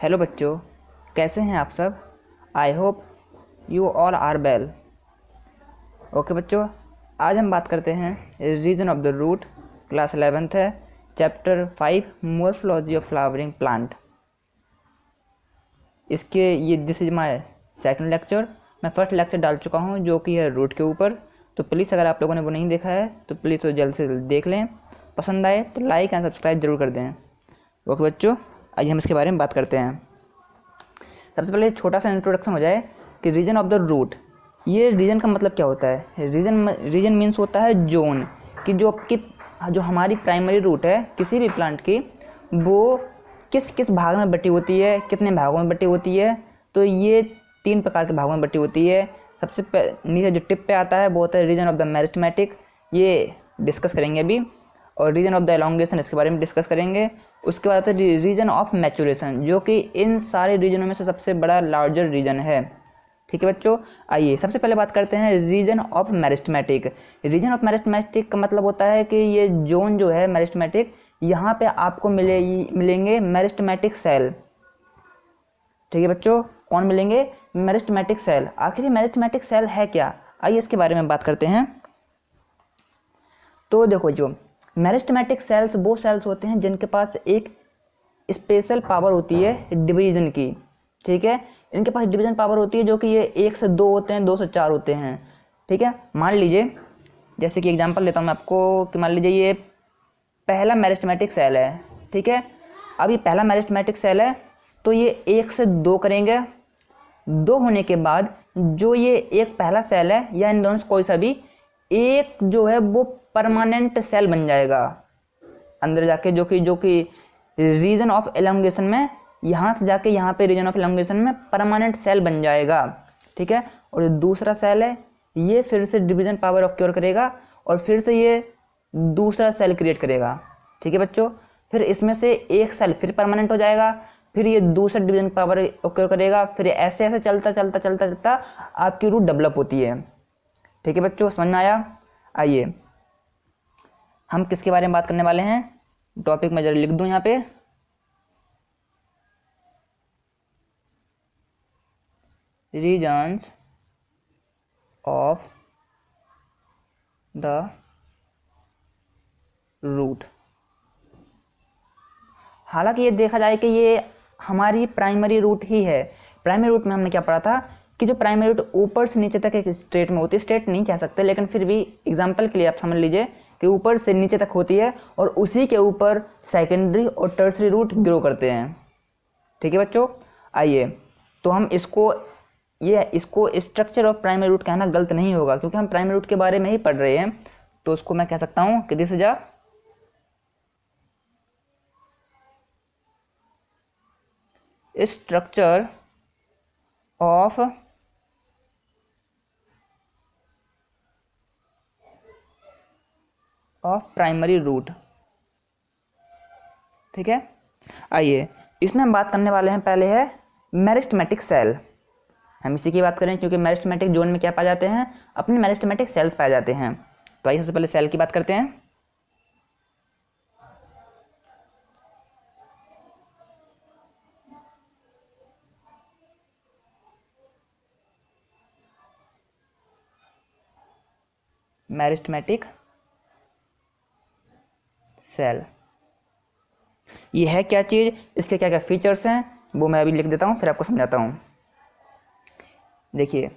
Hello बच्चों, कैसे हैं आप सब। I hope you all are well. Okay बच्चों, आज हम बात करते हैं region of the root. Class 11th है, chapter 5 morphology of flowering plant. This is my second lecture. मैं फर्स्ट लेक्चर डाल चुका हूं जो कि है रूट के ऊपर। तो प्लीज़ अगर आप लोगों ने वो नहीं देखा है तो प्लीज़ तो जल्द से जल्द देख लें। पसंद आए तो लाइक एंड सब्सक्राइब जरूर कर दें। ओके बच्चों, आइए हम इसके बारे में बात करते हैं। सबसे पहले छोटा सा इंट्रोडक्शन हो जाए कि रीजन ऑफ द रूट। ये रीजन का मतलब क्या होता है। रीजन मीन्स होता है जोन, कि जो हमारी प्राइमरी रूट है किसी भी प्लांट की, वो किस किस भाग में बटी होती है, कितने भागों में बटी होती है। तो ये 3 प्रकार के भागों में बटी होती है। सबसे नीचे जो टिप पे आता है वो होता है रीजन ऑफ द मेरिस्टेमेटिक, ये डिस्कस करेंगे अभी। और रीजन ऑफ द एलोंगेशन, इसके बारे में डिस्कस करेंगे। उसके बाद आता है रीजन ऑफ मैचुरेशन, जो कि इन सारे रीजनों में से सबसे बड़ा लार्जर रीजन है। ठीक है बच्चों, आइए सबसे पहले बात करते हैं region of meristematic. Region of meristematic का मतलब होता है कि ये जोन जो है मेरिस्टेमेटिक, यहाँ पे आपको मिलेंगे मेरिस्टेमेटिक सेल। ठीक है बच्चों, कौन मिलेंगे? Meristematic cell. आखिर मेरिस्टेमेटिक सेल है क्या, आइए इसके बारे में बात करते हैं। तो देखो, जो मेरिस्टेमेटिक सेल्स वो सेल्स होते हैं जिनके पास एक स्पेशल पावर होती है डिवीजन की। ठीक है, इनके पास डिवीजन पावर होती है जो कि ये 1 से 2 होते हैं, 2 से 4 होते हैं। ठीक है, मान लीजिए, जैसे कि एग्जांपल लेता हूँ मैं आपको, कि मान लीजिए ये पहला मेरिस्टेमेटिक सेल है। ठीक है, अब ये पहला मेरिस्टेमेटिक सेल है तो ये 1 से 2 करेंगे। 2 होने के बाद जो ये एक पहला सेल है या इन दोनों से कोई सा भी एक जो है वो परमानेंट सेल बन जाएगा अंदर जाके, जो कि रीजन ऑफ एलोंगेशन में, यहाँ से जाके यहाँ पे रीजन ऑफ एलोंगेशन में परमानेंट सेल बन जाएगा। ठीक है, और जो दूसरा सेल है ये फिर से डिवीजन पावर ऑक्योर करेगा और फिर से ये दूसरा सेल क्रिएट करेगा। ठीक है बच्चों, फिर इसमें से एक सेल फिर परमानेंट हो जाएगा, फिर ये दूसरा डिवीजन पावर ऑक्योर करेगा, फिर ऐसे ऐसे चलता चलता चलता चलता आपकी रूट डेवलप होती है। ठीक है बच्चों, समझ में आया। आइए हम किसके बारे में बात करने वाले हैं, टॉपिक मैं जरा लिख दूं यहाँ पे। Reasons of the root. हालांकि ये देखा जाए कि ये हमारी प्राइमरी रूट ही है। प्राइमरी रूट में हमने क्या पढ़ा था कि जो प्राइमरी रूट ऊपर से नीचे तक एक स्ट्रेट में होती है, स्ट्रेट नहीं कह सकते लेकिन फिर भी एग्जांपल के लिए आप समझ लीजिए कि ऊपर से नीचे तक होती है और उसी के ऊपर सेकेंडरी और टर्सरी रूट ग्रो करते हैं। ठीक है बच्चों, आइए तो हम इसको स्ट्रक्चर ऑफ प्राइमरी रूट कहना गलत नहीं होगा, क्योंकि हम प्राइमरी रूट के बारे में ही पढ़ रहे हैं। तो उसको मैं कह सकता हूँ कि this is a structure of primary root. ठीक है, आइए इसमें हम बात करने वाले हैं, पहले है मेरिस्टेमेटिक सेल। हम इसी की बात करें क्योंकि मेरिस्टेमेटिक जोन में क्या पाए जाते हैं, अपने मेरिस्टेमेटिक सेल्स पाए जाते हैं। तो आइए सबसे पहले सेल की बात करते हैं। मेरिस्टेमेटिक सेल ये है क्या चीज़, इसके क्या क्या फीचर्स हैं वो मैं अभी लिख देता हूँ, फिर आपको समझाता हूँ। देखिए,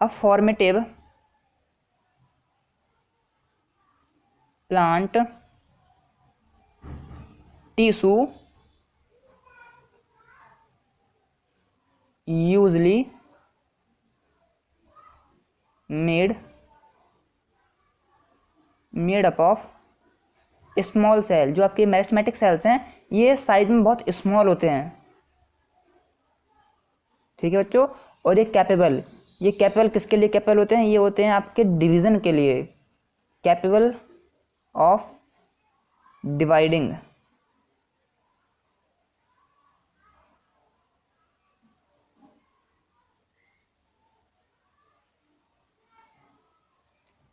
a formative plant tissue usually made up of small cell. जो आपके मेरिस्टेमेटिक सेल्स हैं ये साइज में बहुत स्मॉल होते हैं। ठीक है बच्चों, और ये कैपेबल किसके लिए कैपेबल होते हैं, ये होते हैं आपके डिवीजन के लिए, कैपेबल ऑफ डिवाइडिंग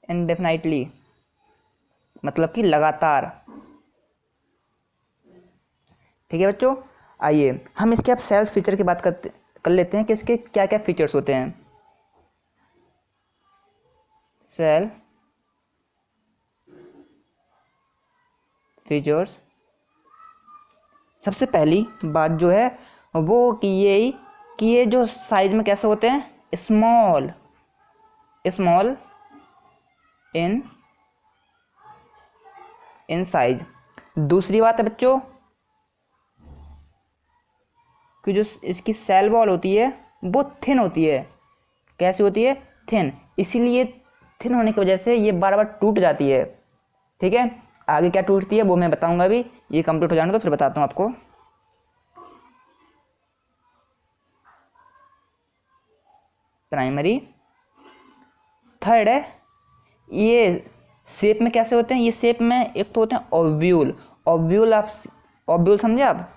indefinitely मतलब कि लगातार। ठीक है बच्चों, आइए हम इसके अब सेल्स फीचर की बात कर लेते हैं कि इसके क्या क्या फीचर्स होते हैं। सेल फीचर्स, सबसे पहली बात जो है वो कि ये जो साइज में कैसे होते हैं, स्मॉल स्मॉल इन साइज। दूसरी बात है बच्चों कि जो इसकी सेल वॉल होती है वो थिन होती है। कैसी होती है, थिन। इसीलिए थिन होने की वजह से ये बार बार टूट जाती है। ठीक है, आगे क्या टूटती है वो मैं बताऊंगा अभी, ये कंप्लीट हो जाने तो फिर बताता हूँ आपको। प्राइमरी। थर्ड है ये शेप में कैसे होते हैं, ये शेप में एक तो होते हैं ओव्यूल। ओव्यूल आप ओव्यूल समझे आप?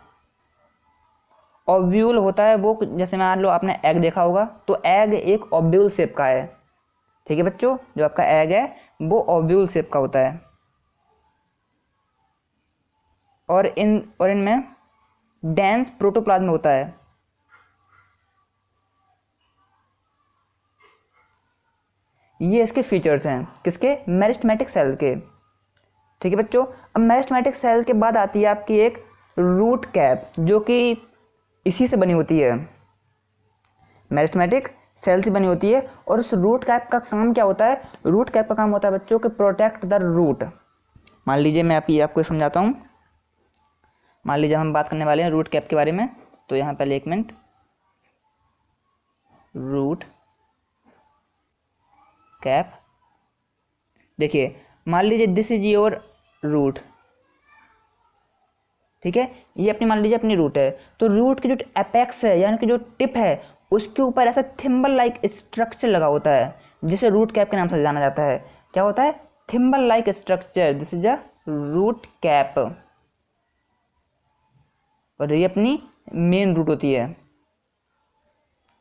ओव्यूल होता है वो, जैसे मान लो आपने एग देखा होगा तो एग एक ओव्यूल शेप का है। ठीक है बच्चों, जो आपका एग है वो ओव्यूल शेप का होता है। और इनमें डेंस प्रोटोप्लाज्म होता है। ये इसके फीचर्स हैं, किसके, मेरिस्टेमेटिक सेल के। ठीक है बच्चों, अब मेरिस्टेमेटिक सेल के बाद आती है आपकी एक रूट कैप, जो कि इसी से बनी होती है, मेरिस्टेमेटिक सेल से बनी होती है। और उस रूट कैप का काम क्या होता है, रूट कैप का काम होता है बच्चों कि प्रोटेक्ट द रूट। मान लीजिए मैं आपको समझाता हूँ। मान लीजिए हम बात करने वाले हैं रूट कैप के बारे में, तो यहाँ पहले एक मिनट, रूट कैप। देखिए मान लीजिए दिस इज योर रूट। ठीक है, ये अपनी मान लीजिए अपनी रूट है, तो रूट की जो एपेक्स है यानी कि जो टिप है उसके ऊपर ऐसा थिम्बल लाइक स्ट्रक्चर लगा होता है, जिसे रूट कैप के नाम से जाना जाता है। क्या होता है, thimble like structure, this is a root cap. और ये अपनी मेन रूट होती है।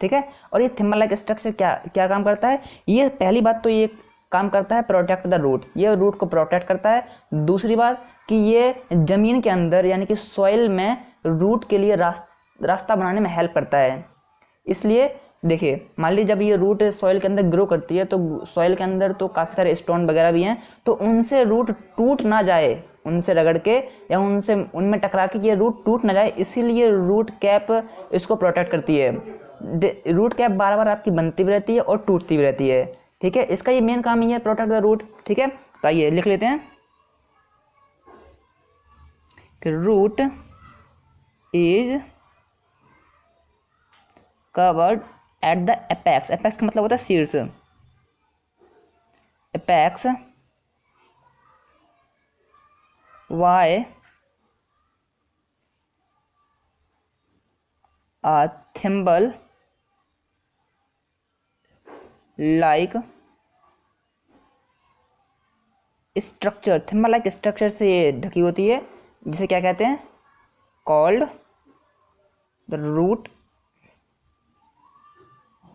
ठीक है, और ये थिम्बल लाइक स्ट्रक्चर क्या क्या काम करता है, ये पहली बात तो ये काम करता है प्रोटेक्ट द रूट, ये रूट को प्रोटेक्ट करता है। दूसरी बात कि ये जमीन के अंदर यानी कि सॉइल में रूट के लिए रास्ता बनाने में हेल्प करता है। इसलिए देखिए मान लीजिए जब ये रूट सॉइल के अंदर ग्रो करती है तो सॉइल के अंदर तो काफ़ी सारे स्टोन वगैरह भी हैं, तो उनसे रूट टूट ना जाए, उनसे रगड़ के या उनमें टकरा के ये रूट टूट ना जाए, इसीलिए रूट कैप इसको प्रोटेक्ट करती है। रूट कैप बार बार आपकी बनती भी रहती है और टूटती भी रहती है। ठीक है, इसका ये मेन काम ही है, प्रोटेक्ट द रूट। ठीक है, तो आइए लिख लेते हैं कि root is covered at the apex. Apex का मतलब होता है शीर्ष, apex by a thimble like structure, thimble like structure से ये ढकी होती है, जिसे क्या कहते हैं, कॉल्ड द रूट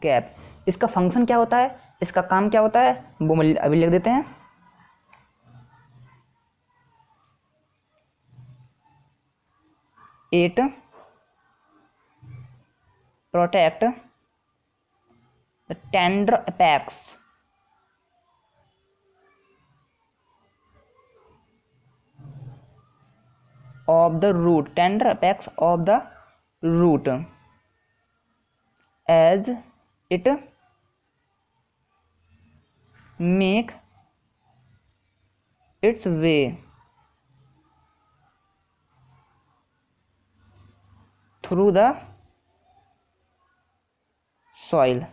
कैप। इसका फंक्शन क्या होता है, इसका काम क्या होता है वो अभी लिख देते हैं। It protect the tender apex of the root, tender apex of the root as it make its way through the soil।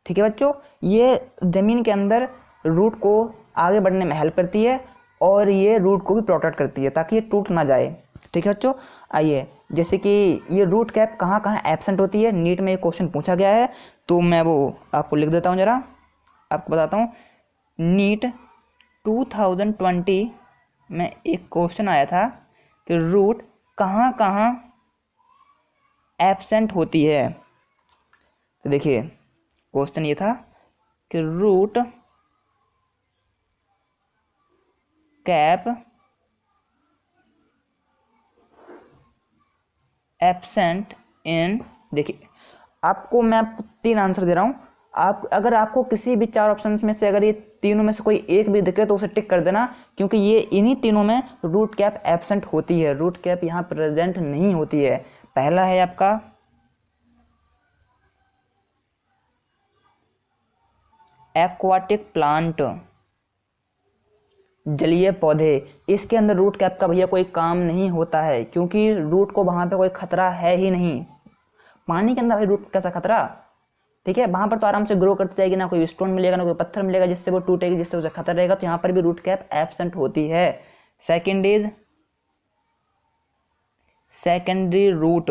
ठीक है बच्चों, ये जमीन के अंदर रूट को आगे बढ़ने में हेल्प करती है और ये रूट को भी प्रोटेक्ट करती है ताकि ये टूट ना जाए। ठीक है बच्चों, आइए जैसे कि ये रूट कैप कहाँ कहाँ एब्सेंट होती है, नीट में एक क्वेश्चन पूछा गया है, तो मैं वो आपको लिख देता हूँ, जरा आपको बताता हूँ। नीट 2020 में एक क्वेश्चन आया था कि रूट कहाँ कहाँ एब्सेंट होती है। तो देखिए क्वेश्चन ये था कि रूट कैप एब्सेंट इन, देखिए आपको मैं 3 आंसर दे रहा हूँ, आप अगर आपको किसी भी 4 ऑप्शंस में से अगर ये तीनों में से कोई एक भी दिखे तो उसे टिक कर देना, क्योंकि ये इन्हीं तीनों में रूट कैप एब्सेंट होती है, रूट कैप यहाँ प्रेजेंट नहीं होती है। पहला है आपका एक्वाटिक प्लांट, जलीय पौधे, इसके अंदर रूट कैप का भैया कोई काम नहीं होता है, क्योंकि रूट को वहां पे कोई खतरा है ही नहीं। पानी के अंदर भाई रूट कैसा खतरा, ठीक है, वहां पर तो आराम से ग्रो करती जाएगी, ना कोई स्टोन मिलेगा ना कोई पत्थर मिलेगा जिससे वो टूटेगी, जिससे उसे खतरा रहेगा, तो यहाँ पर भी रूट कैप एब्सेंट होती है। Second is secondary root,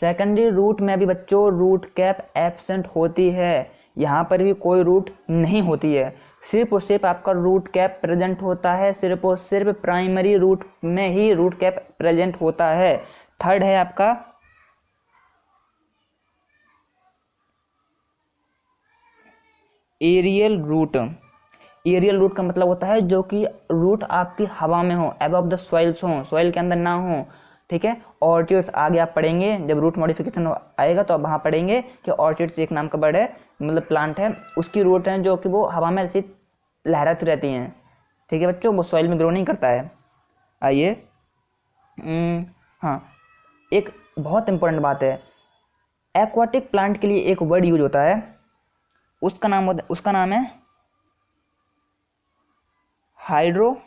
secondary root में भी बच्चों रूट कैप एब्सेंट होती है, यहाँ पर भी कोई रूट नहीं होती है, सिर्फ और सिर्फ आपका रूट कैप प्रेजेंट होता है, सिर्फ और सिर्फ प्राइमरी रूट में ही रूट कैप प्रेजेंट होता है। थर्ड है आपका एरियल रूट, एरियल रूट का मतलब होता है जो कि रूट आपकी हवा में हो, अबव द सॉइल्स हो, सॉइल के अंदर ना हो, ठीक है। ऑर्चिड्स आगे आप पढ़ेंगे, जब रूट मॉडिफिकेशन आएगा तो आप वहाँ पढ़ेंगे कि ऑर्चिड्स एक नाम का बर्ड है, मतलब प्लांट है, उसकी रूट है जो कि वो हवा में ऐसी लहराती रहती हैं, ठीक है बच्चों, वो सॉइल में ग्रो नहीं करता है। आइए हाँ, एक बहुत इंपॉर्टेंट बात है, एक्वाटिक प्लांट के लिए एक वर्ड यूज होता है, उसका नाम है हाइड्रोफाइट्स।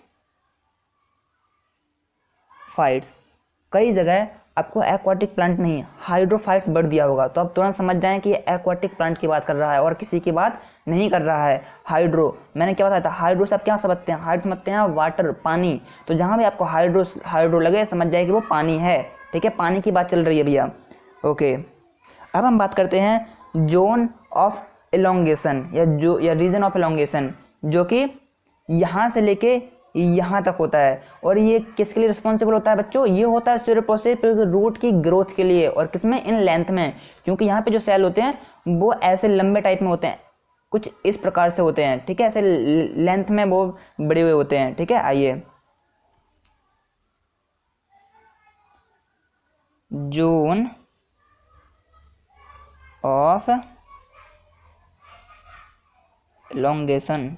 कई जगह आपको एक्वाटिक प्लांट नहीं हाइड्रोफाइट्स वर्ड दिया होगा, तो आप तुरंत समझ जाएं कि ये एक्वाटिक प्लांट की बात कर रहा है और किसी की बात नहीं कर रहा है। हाइड्रो, मैंने क्या बताया था, हाइड्रो से आप क्या समझते हैं, हाइड्रो समझते हैं वाटर, पानी, तो जहाँ भी आपको हाइड्रो लगे समझ जाए कि वो पानी है, ठीक है, पानी की बात चल रही है भैया। ओके, अब हम बात करते हैं जोन ऑफ एलोंगेशन या रीजन ऑफ एलोंगेशन, जो कि यहाँ से लेके यहाँ तक होता है, और ये किसके लिए रिस्पॉन्सिबल होता है बच्चों, ये होता है सिर्फ और सिर्फ रूट की ग्रोथ के लिए, और किसमें, इन लेंथ में, क्योंकि यहाँ पे जो सेल होते हैं वो ऐसे लंबे टाइप में होते हैं, कुछ इस प्रकार से होते हैं, ठीक है, ऐसे लेंथ में वो बड़े हुए होते हैं, ठीक है। आइए जोन ऑफ एलोंगेशन,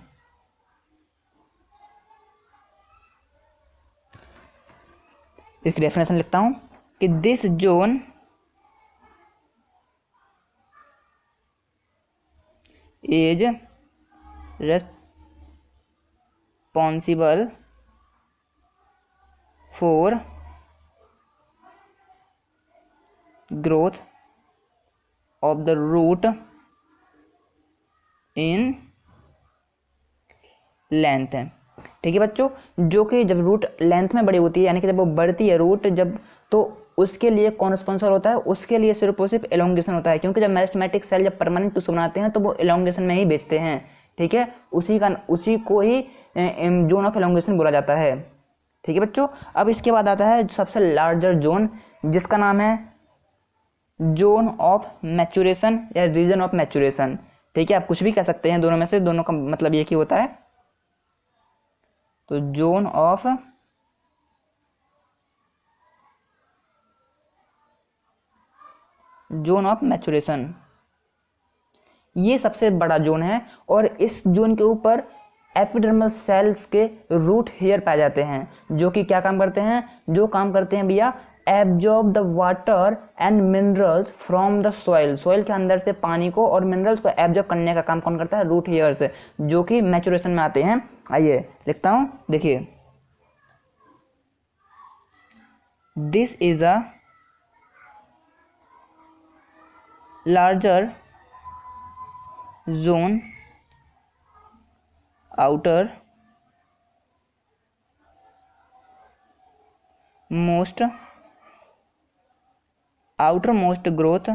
इसकी डेफिनेशन लिखता हूं कि this zone is responsible for growth of the root in length, ठीक है बच्चों, जो कि जब रूट लेंथ में बड़ी होती है, यानी कि जब वो बढ़ती है रूट जब, तो उसके लिए कौन रिस्पॉन्सिबल होता है, उसके लिए सिर्फ और सिर्फ एलोंगेशन होता है, क्योंकि जब मेरिस्टेमेटिक सेल जब परमानेंट टिश्यू बनाते हैं तो वो एलोंगेशन में ही बेचते हैं, ठीक है, उसी को ही जोन ऑफ एलोंगेशन बोला जाता है, ठीक है बच्चों। अब इसके बाद आता है सबसे लार्जर जोन, जिसका नाम है जोन ऑफ मैचुरेशन या रीजन ऑफ मैचुरेशन, ठीक है, आप कुछ भी कह सकते हैं, दोनों में से, दोनों का मतलब एक ही होता है। तो जोन ऑफ मैचुरेशन, ये सबसे बड़ा जोन है, और इस जोन के ऊपर एपिडर्मल सेल्स के रूट हेयर पाए जाते हैं, जो कि क्या काम करते हैं, जो काम करते हैं भैया, absorb the water and minerals from the soil, soil के अंदर से पानी को और मिनरल्स को एब्जॉर्ब करने का काम कौन करता है, रूट हेयर्स, जो कि मैचुरेशन में आते हैं। आइए लिखता हूं, देखिए this is a larger zone outer most growth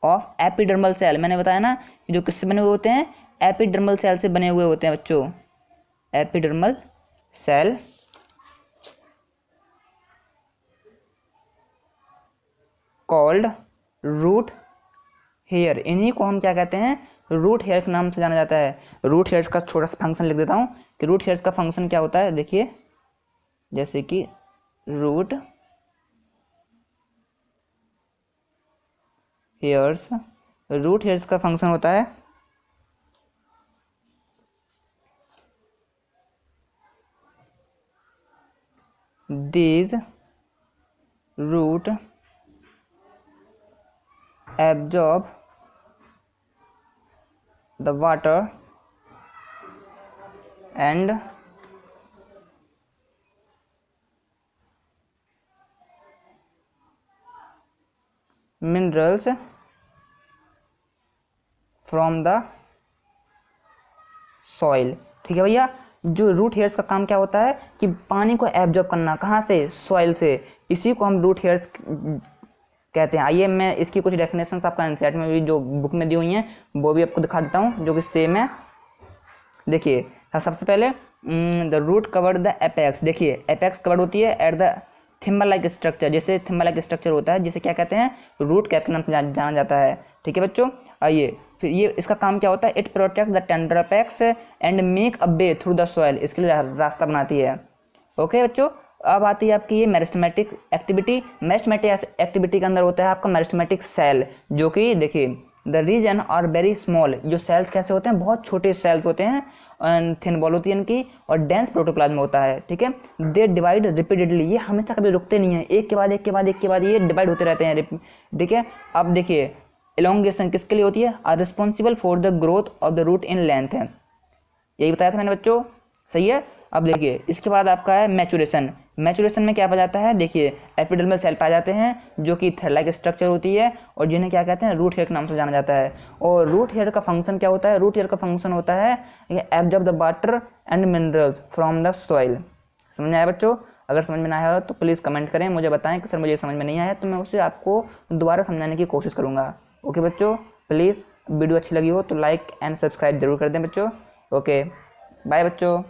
of epidermal cell, मैंने बताया ना जो किससे बने हुए होते हैं, एपिडर्मल सेल से बने हुए होते हैं बच्चों, epidermal cell called root hair, इन्हीं को हम क्या कहते हैं, रूट हेयर के नाम से जाना जाता है। रूट हेयर्स का छोटा सा फंक्शन लिख देता हूँ कि रूट हेयर्स का फंक्शन क्या होता है। देखिए जैसे कि रूट हेयर्स का फंक्शन होता है these root absorb the water and minerals from the soil। ठीक है भैया, जो रूट हेयर्स का काम क्या होता है कि पानी को एब्जॉर्ब करना, कहाँ से, सॉइल से, इसी को हम रूट हेयर्स कहते हैं। आइए मैं इसकी कुछ डेफिनेशंस आपका एनसीईआरटी में भी जो बुक में दी हुई हैं वो भी आपको दिखा देता हूँ, जो कि सेम है। देखिए सबसे पहले the root covered the apex. देखिए एपेक्स कवर्ड होती है at the thimble like structure, जैसे थिम्बल लाइक स्ट्रक्चर होता है जिसे क्या कहते हैं, रूट कैप के नाम से जाना जाता है। ठीक है बच्चों, आइए फिर ये इसका काम क्या होता है, it protect the tender apex and make a way through the soil, इसके लिए रास्ता बनाती है। ओके बच्चों, अब आती है आपकी ये मेरिस्टेमेटिक एक्टिविटी। मेरिस्टेमेटिक एक्टिविटी के अंदर होता है आपका मेरिस्टेमेटिक सेल, जो कि देखिए the region are very small, जो सेल्स कैसे होते हैं, बहुत छोटे सेल्स होते हैं, थिन वॉल होती है इनकी, और डेंस प्रोटोप्लाज्म होता है। ठीक है, दे डिवाइड रिपीटेडली, ये हमेशा कभी रुकते नहीं है, एक के बाद एक के बाद एक के बाद ये डिवाइड होते रहते हैं। ठीक है, अब देखिए एलोंगेशन किसके लिए होती है, are responsible for the growth of the root in length है, यही बताया था मैंने बच्चों, सही है। अब देखिए इसके बाद आपका है मैचुरेशन। मैचुरेशन में क्या पाया जाता है, देखिए एपिडर्मल सेल पाए जाते हैं जो कि थ्रेड लाइक स्ट्रक्चर होती है और जिन्हें क्या कहते हैं, रूट हेयर के नाम से जाना जाता है। और रूट हेयर का फंक्शन क्या होता है, रूट हेयर का फंक्शन होता है absorb the water and minerals from the soil. समझ में आया बच्चों? अगर समझ में ना आया तो प्लीज़ कमेंट करें, मुझे बताएं कि सर मुझे समझ में नहीं आया, तो मैं उसे आपको दोबारा समझाने की कोशिश करूँगा। ओके बच्चों, प्लीज़ वीडियो अच्छी लगी हो तो लाइक एंड सब्सक्राइब जरूर कर दें बच्चों। ओके बाय बच्चों।